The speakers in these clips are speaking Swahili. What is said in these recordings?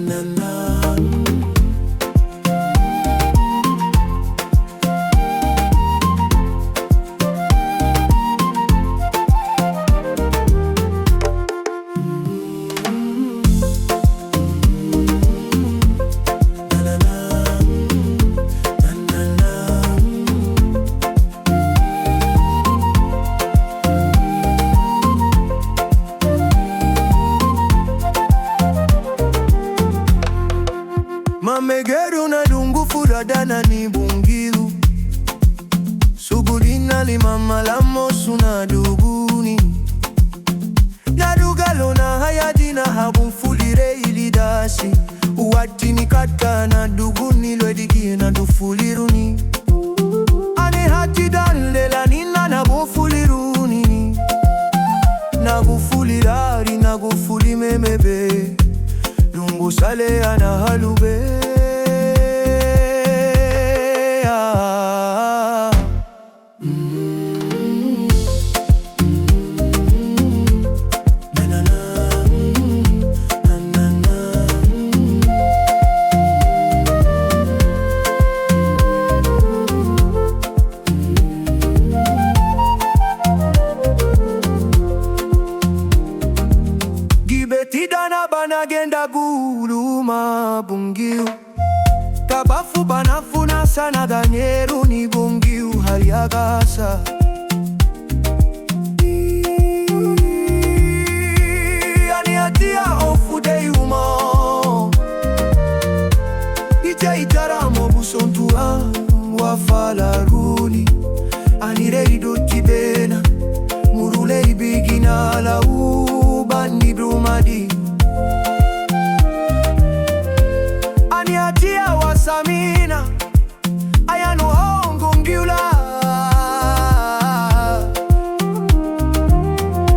na na. Mamegeru Nagunfuliraly ni bungilu sugulina limama lamo suna duguni nadugalo na hayadina Nagunfuliraly dasi uwatini katka na duguni lwediki Nagunfuliraly ane hati dalela nina Nagunfuliraly Nagunfuliraly Nagunfulimemebe lungu sale ana halube. Tidana banagenda guluma bungiu tabafu banafuna sana danyeru ni bungiu haliagasa aniatia ofu de umo ija itaramo busontua wafalaruni anireido tibena murule ibigina la ubani brumadi aniatia wasamina ayano hongo ngiula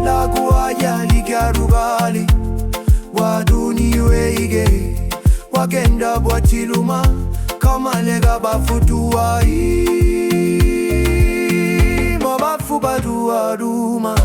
laguaya ligarubali waduni weige wagenda bwatiluma kama lega bafutuwa mabafu baduaruma.